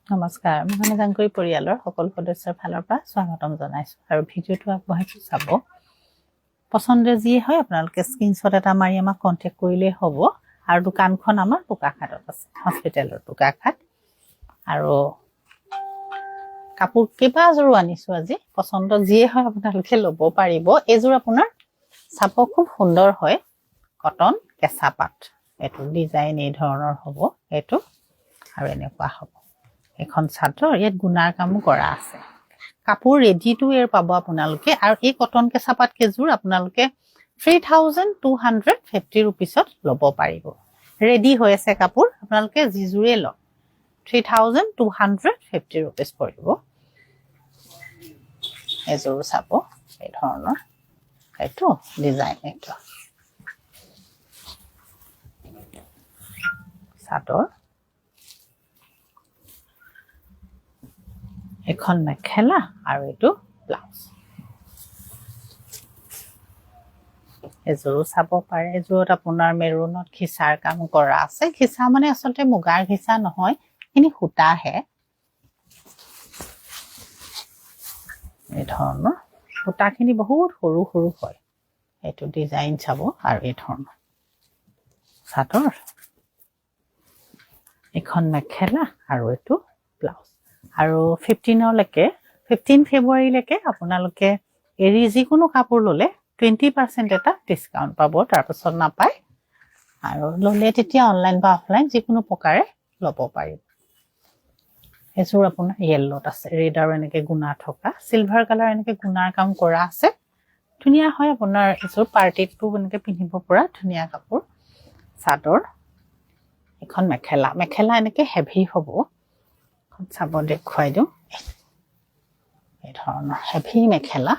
নমস্কাৰ মই জাংকুৰি পৰিয়ালৰ সকলো সদস্যৰ ফালৰ পৰা স্বাগতম জনাইছো আৰু ভিডিঅ'টো আগবঢ়াইছো চাব পছন্দ যি হয় আপোনালোকে স্ক্ৰিনশ্বট এটা মাৰি আমাক কন্টেক্ট কৰিলে হ'ব আৰু দোকানখন আমাৰ বোকাখাটত আছে হস্পিটেলৰ বোকাখাট আৰু কাপোৰ কেইবাজোৰো আনিছো আজি পছন্দ যি হয় আপোনালোকে ল'ব পাৰিব এজোৰ আপোনাৰ চাব খুব সুন্দৰ হয় কটন কেঁচা পাট এটো ডিজাইন এই ধৰণৰ হ'ব এটো আৰু এনেকুৱা হ'ব এখন চাদৰ ইয়াত গুণাৰ কামো কৰা আছে কাপোৰ ৰেডি টু এৰ পাব আপোনালোকে আৰু এই কটন কেঁচা পাট কেজোৰ আপোনালোকে 3250 रुपीसত ল'ব পাৰিব ৰেডি হৈ আছে কাপোৰ আপোনালোকে জিজুৰে লওক 3250 रुपीस পৰিব এজোৰ চাব এই ধৰণৰ এইটো ডিজাইন এইটো চাদৰ এখন মেখেলা আৰু এটো ব্লাউজ এজোৰ চাব পাৰে এজোৰত আপোনাৰ মেৰুনত খিচাৰ কাম কৰা আছে খিচা মানে আসলতে মুগাৰ খিচা নহয় এনি সুতা হে এই ধৰণৰ সুতাখিনি বহুত সৰু সৰু হয় এটো ডিজাইন চাব আৰু এই ধৰণৰ চাদৰ এখন মেখেলা আৰু এটো ব্লাউজ আৰু 15 লৈকে 15 ফেব্ৰুৱাৰী লৈকে আপোনালোকে এৰি যিকোনো কাপোৰ ললে 20% এটা ডিসকাউন্ট পাব তাৰ পাছত নাপায় আৰু ললে তেতিয়া অনলাইন বা অফলাইন যিকোনো প্ৰকাৰে ল'ব পাৰিব এজোৰ আপোনাৰ ইয়েলোত আছে ৰেড আৰু এনেকে গুণা থকা সিলভাৰ কালাৰ এনেকে গুণাৰ কাম কৰা আছে ধুনিয়া হয় আপোনাৰ এজোৰ পাৰ্টিটো এনেকে পিন্ধিব পৰা ধুনিয়া কাপোৰ চাদৰ এখন মেখেলা এনেকে হেভি হ'ব চাব দেখুৱাই দিও এই ধৰণৰ হেভি মেখেলা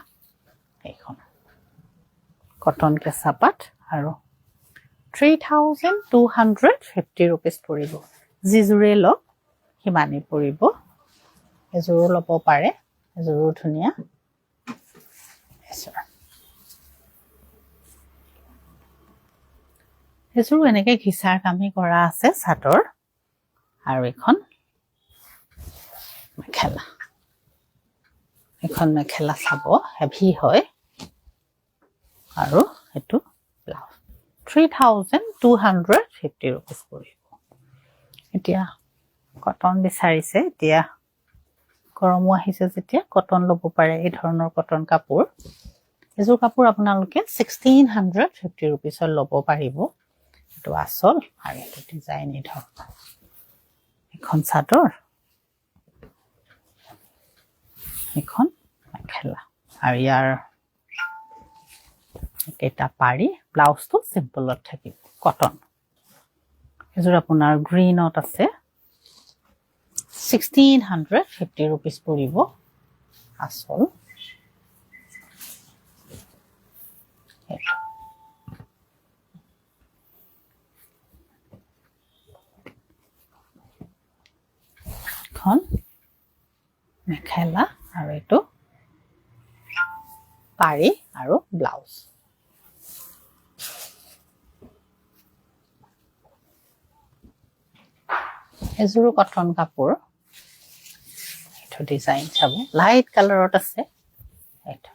এইখন কটন কেঁচা পাট আৰু 3250 रुपीस পৰিব জিজুৰে লওক হিমানি পৰিব এজোৰ ল'ব পাৰে এজোৰ ধুনিয়া এজোৰ এনেকে ঘিচাৰ কামি কৰা আছে চাদৰ আৰু এখন মেখেলা চাব হেভি হয় আৰু এটো ব্লাউজ 3250 रुपीस পৰিব এতিয়া কটন বিচাৰিছে এতিয়া গৰম আহিছে যেতিয়া কটন ল'ব পাৰে এই ধৰণৰ কটন কাপোৰ এজোৰ কাপোৰ আপোনালোকে 1650 रुपीस ল'ব পাৰিব এটো আসল আৰু এটো ডিজাইন এই ধৰণৰ এখন চাদৰ এখন মেখেলা আৰু ইয়াৰ এটা পাৰি ব্লাউজটো সিম্পলত থাকিব কটন এজোৰ আপোনাৰ গ্ৰীনত আছে 1650 रुपीस পৰিব আসল এখন মেখেলা আৰু এটো পাৰি আৰু ব্লাউজ এজোৰ কটন কাপোৰ এটো ডিজাইন চাব লাইট কালাৰত আছে এটো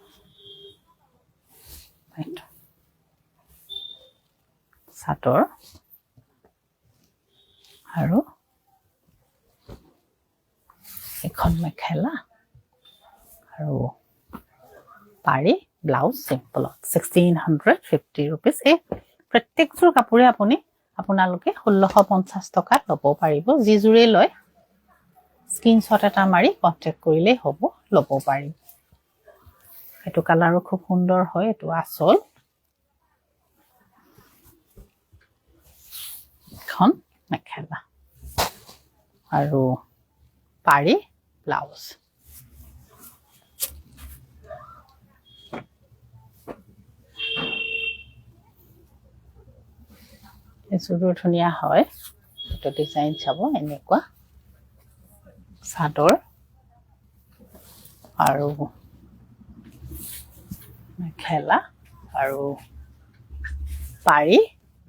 চাদৰ আৰু এখন মেখেলা আৰু পাৰি ব্লাউজ সিম্পলত 1650 रुपीस এই প্ৰত্যেকযোৰ কাপোৰে আপোনালোকে 1650 টকাত ল'ব পাৰিব জিজুৰে লয় স্ক্ৰিনশ্বট এটা মাৰি কন্টেক্ট কৰিলে হ'ব ল'ব পাৰিব এটো কালাৰো খুব সুন্দৰ হয় এটো আসল এখন মেখেলা আৰু পাৰি ব্লাউজ এজোৰ ধুনিয়া হয় এটো ডিজাইন চাব এনেকুৱা চাদৰ আৰু মেখেলা আৰু পাৰি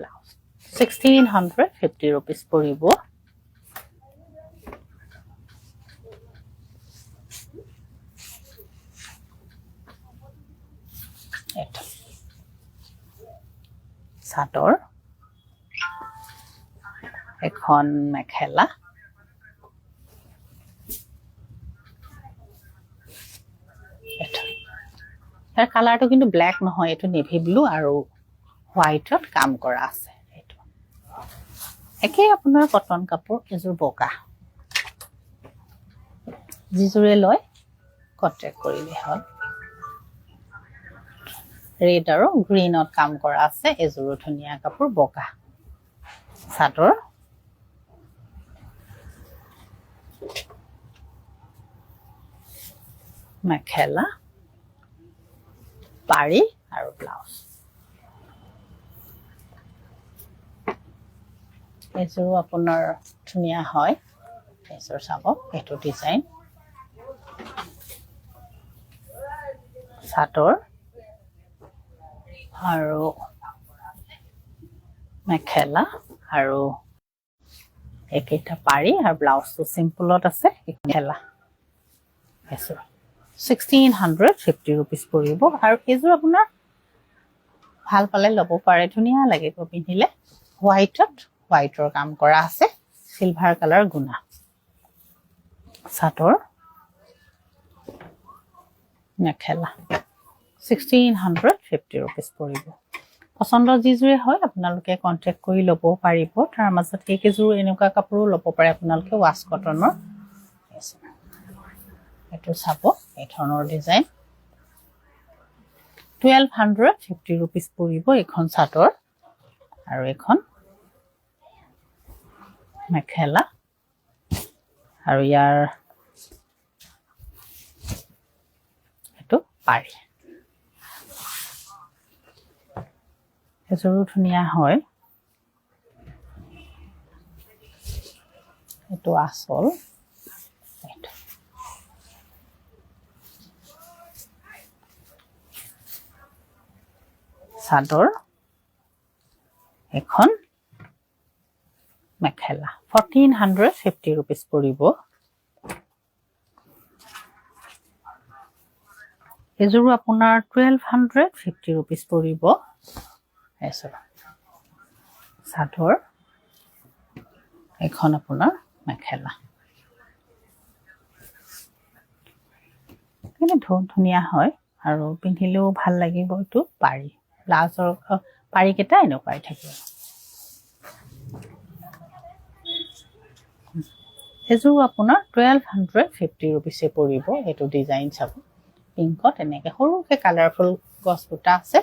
ব্লাউজ 1650 रुपीस পৰিব চাদৰ এখন মেখেলা ইয়াৰ কালাৰটো কিন্তু ব্ল্যাক নহয় এটো নেভি ব্লু আৰু হোৱাইটত কাম কৰা আছে এটো একে আপোনাৰ কটন কাপোৰ এজোৰ বগা জিজুৰে লয় কন্ট্যাক্ট কৰিলে হ'ল ৰেড আৰু গ্ৰীনত কাম কৰা আছে এজোৰ ধুনিয়া কাপোৰ বগা চাদৰ মেখেলা পাৰি আৰু ব্লাউজ এজোৰ আপোনাৰ ধুনিয়া হয় এজোৰ চাব এটো ডিজাইন চাদৰ আৰু মেখেলা আৰু একেটা পাৰি আৰু ব্লাউজটো সিম্পলত আছে মেখেলা এজোৰ 1650 rupees পৰিব আৰু এজোৰ আপোনাৰ ভাল পালে ল'ব পাৰে ধুনিয়া লাগিব পিন্ধিলে হোৱাইটৰ কাম কৰা আছে সিলভাৰ কালাৰ গুণা চাদৰ মেখেলা 1650 rupees পৰিব পছন্দৰ জিজুৰে হয় আপোনালোকে কন্টাক্ট কৰি ল'ব পাৰিব তাৰ মাজত একেজোৰ এনেকুৱা কাপোৰো ল'ব পাৰে আপোনালোকে ৱাছ কটনৰ এটো চাব এই ধৰণৰ ডিজাইন 1250 rupees পৰিব এখন চাদৰ আৰু এখন মেখেলা আৰু ইয়াৰ এটো পাৰি এজোৰ ধুনিয়া হয় এটো আসল এটো চাদৰ এখন মেখেলা 1450 rupees পৰিব এজোৰ আপোনাৰ 1250 rupees পৰিব এজোৰ চাদৰ এখন আপোনাৰ মেখেলা কিন্তু ধুনিয়া হয় আৰু পিন্ধিলেও ভাল লাগিব এটো পাৰি ব্লাউজৰ পাৰি কেটা এনেকুৱাই থাকিব এজোৰ আপোনাৰ 1250 rupees পৰিব এটো ডিজাইন চাব পিংকত এনেকে সৰুকে কালাৰফুল গছ বুটা আছে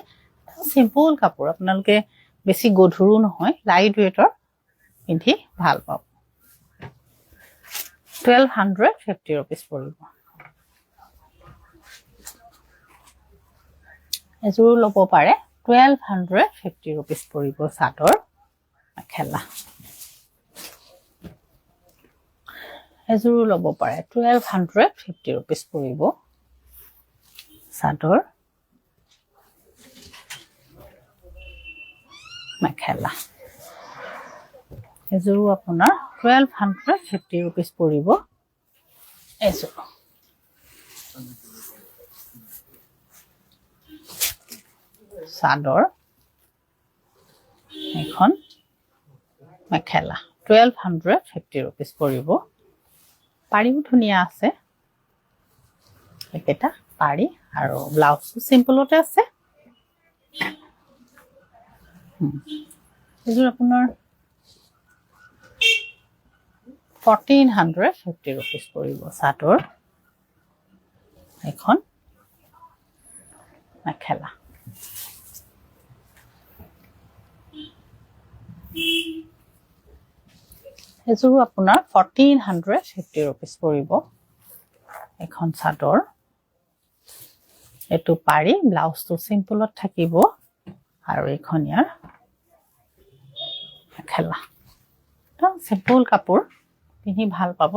সিম্পল কাপোৰ আপোনালোকে বেছি গধুৰো নহয় লাইট ওয়েটৰ পিন্ধি ভাল পাব 1250 rupees পৰিব এজোৰ ল'ব পাৰে 1250 rupees পৰিব চাদৰ মেখেলা এজোৰ ল'ব পাৰে 1250 rupees পৰিব চাদৰ মেখেলা এজোৰ আপোনাৰ 1250 rupees পৰিব এজোৰ চাদৰ এখন মেখেলা 1250 rupees পৰিব পাৰিও ধুনিয়া আছে একেটা পাৰি আৰু ব্লাউজ সিম্পলতে আছে এজোৰ আপোনাৰ 1450 rupees পৰিব চাদৰ এখন মেখেলা এজোৰ আপোনাৰ 1450 rupees পৰিব এখন চাদৰ এটো পাৰি ব্লাউজটো সিম্পলত থাকিব আৰু এখন ইয়াৰ মেখেলা তো সিম্পল কাপোৰ পিন্ধি ভাল পাব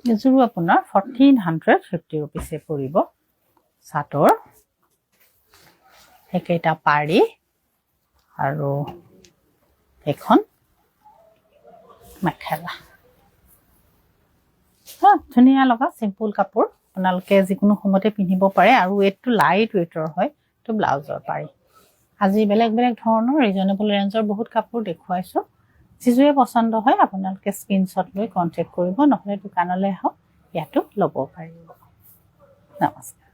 এজোৰ আপোনাৰ 1450 rupees পৰিব চাদৰ একেটা পাৰি আৰু এখন মেখেলা ধুনীয়া লগা চিম্পুল কাপোৰ আপোনালোকে যিকোনো সময়তে পিন্ধিব পাৰে আৰু ৱেটটো লাইট ৱেটৰ হয় তো ব্লাউজৰ পাৰি আজি বেলেগ বেলেগ ধৰণৰ ৰিজনেবল ৰেঞ্জৰ বহুত কাপোৰ দেখুৱাইছোঁ যিযোৰে পছন্দ হয় আপোনালোকে স্ক্ৰীনশ্বট লৈ কণ্টেক্ট কৰিব নহ'লে দোকানলৈ আহক ইয়াতো ল'ব পাৰিব নমস্কাৰ